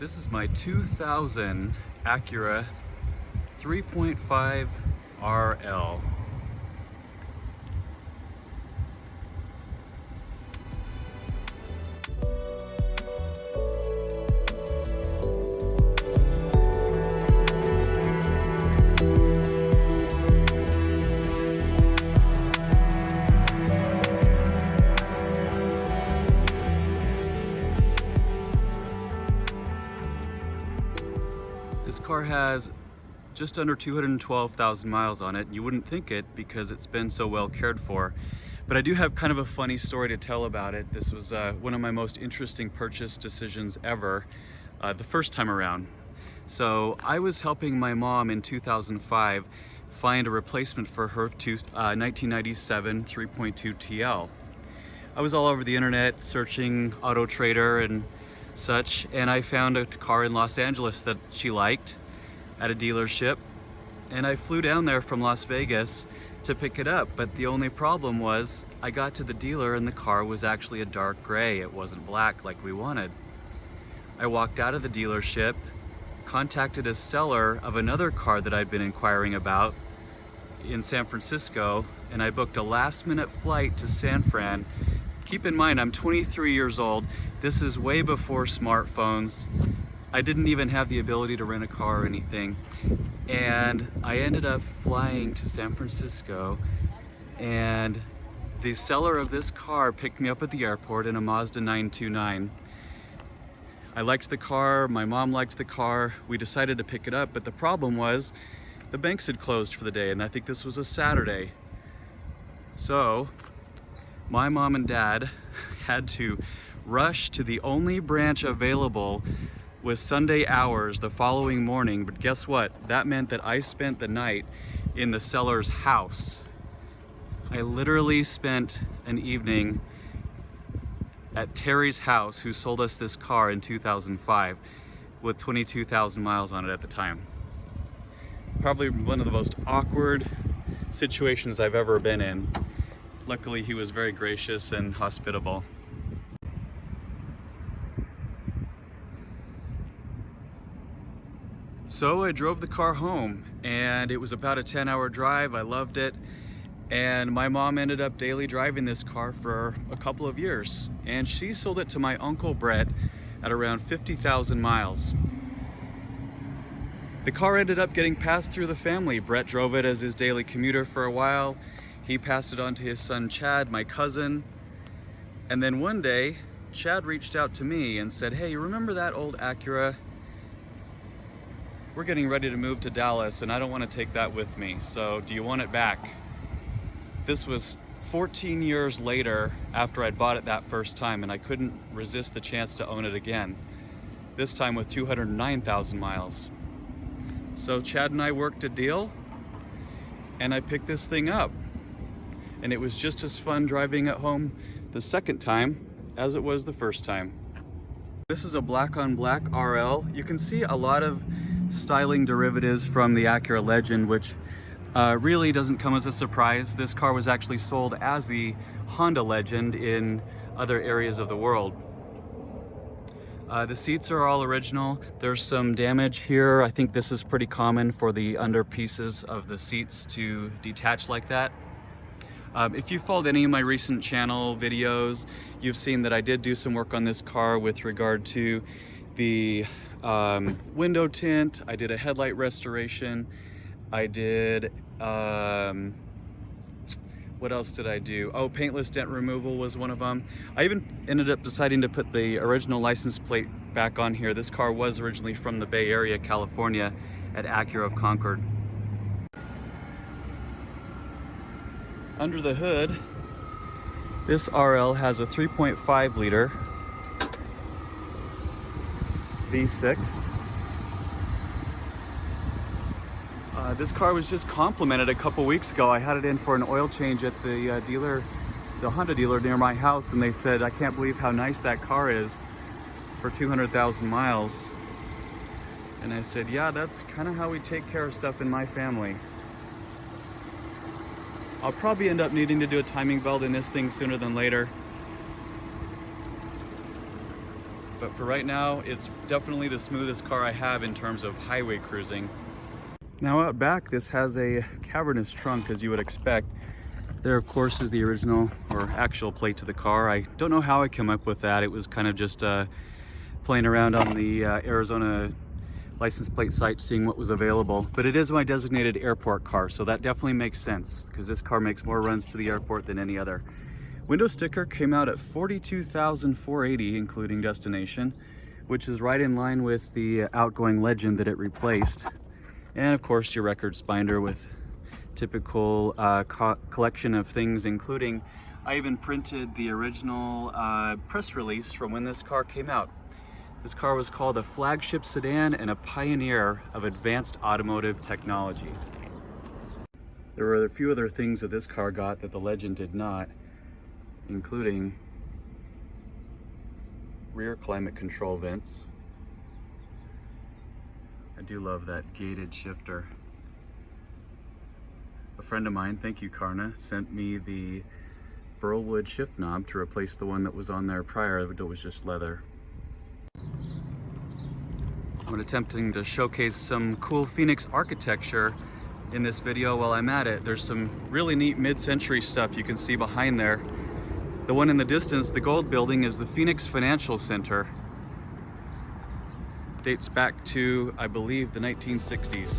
This is my 2000 Acura 3.5 RL. This car has just under 212,000 miles on it. You wouldn't think it because it's been so well cared for. But I do have kind of a funny story to tell about it. This was one of my most interesting purchase decisions ever, the first time around. So I was helping my mom in 2005 find a replacement for her 1997 3.2 TL. I was all over the internet searching Auto Trader and such, and I found a car in Los Angeles that she liked at a dealership, and I flew down there from Las Vegas to pick it up. But the only problem was I got to the dealer and the car was actually a dark gray. It wasn't black like we wanted. I walked out of the dealership, contacted a seller of another car that I'd been inquiring about in San Francisco, and I booked a last-minute flight to San Fran. Keep in mind, I'm 23 years old. This is way before smartphones. I didn't even have the ability to rent a car or anything. And I ended up flying to San Francisco, and the seller of this car picked me up at the airport in a Mazda 929. I liked the car, my mom liked the car. We decided to pick it up, but the problem was the banks had closed for the day, and I think this was a Saturday. So my mom and dad had to rush to the only branch available with Sunday hours the following morning. But guess what? That meant that I spent the night in the seller's house. I literally spent an evening at Terry's house, who sold us this car in 2005 with 22,000 miles on it at the time. Probably one of the most awkward situations I've ever been in. Luckily, he was very gracious and hospitable. So I drove the car home, and it was about a 10-hour drive. I loved it, and my mom ended up daily driving this car for a couple of years, and she sold it to my uncle Brett at around 50,000 miles. The car ended up getting passed through the family. Brett drove it as his daily commuter for a while. He passed it on to his son Chad, my cousin, and then one day Chad reached out to me and said, "Hey, you remember that old Acura? We're getting ready to move to Dallas and I don't want to take that with me, so do you want it back?" This was 14 years later after I'd bought it that first time, and I couldn't resist the chance to own it again, this time with 209,000 miles. So Chad and I worked a deal, and I picked this thing up. And it was just as fun driving it home the second time as it was the first time. This is a black on black RL. You can see a lot of styling derivatives from the Acura Legend, which really doesn't come as a surprise. This car was actually sold as the Honda Legend in other areas of the world. The seats are all original. There's some damage here. I think this is pretty common for the under pieces of the seats to detach like that. If you followed any of my recent channel videos, you've seen that I did do some work on this car with regard to the window tint. I did a headlight restoration. I did, what else did I do? Oh, paintless dent removal was one of them. I even ended up deciding to put the original license plate back on here. This car was originally from the Bay Area, California, at Acura of Concord. Under the hood, this RL has a 3.5 liter V6. This car was just complimented a couple weeks ago. I had it in for an oil change at the dealer, the Honda dealer near my house, and they said, "I can't believe how nice that car is for 200,000 miles." And I said, "Yeah, that's kind of how we take care of stuff in my family." I'll probably end up needing to do a timing belt in this thing sooner than later. But for right now, it's definitely the smoothest car I have in terms of highway cruising. Now out back, this has a cavernous trunk, as you would expect. There, of course, is the original or actual plate to the car. I don't know how I came up with that. It was kind of just playing around on the Arizona license plate site, seeing what was available. But it is my designated airport car, so that definitely makes sense because this car makes more runs to the airport than any other. Window sticker came out at $42,480, including destination, which is right in line with the outgoing Legend that it replaced. And of course, your records binder with typical collection of things, including I even printed the original press release from when this car came out. This car was called a flagship sedan and a pioneer of advanced automotive technology. There were a few other things that this car got that the Legend did not, including rear climate control vents. I do love that gated shifter. A friend of mine, thank you Karna, sent me the burlwood shift knob to replace the one that was on there prior that was just leather. I'm attempting to showcase some cool Phoenix architecture in this video while I'm at it. There's some really neat mid-century stuff you can see behind there. The one in the distance, the gold building, is the Phoenix Financial Center. Dates back to, I believe, the 1960s.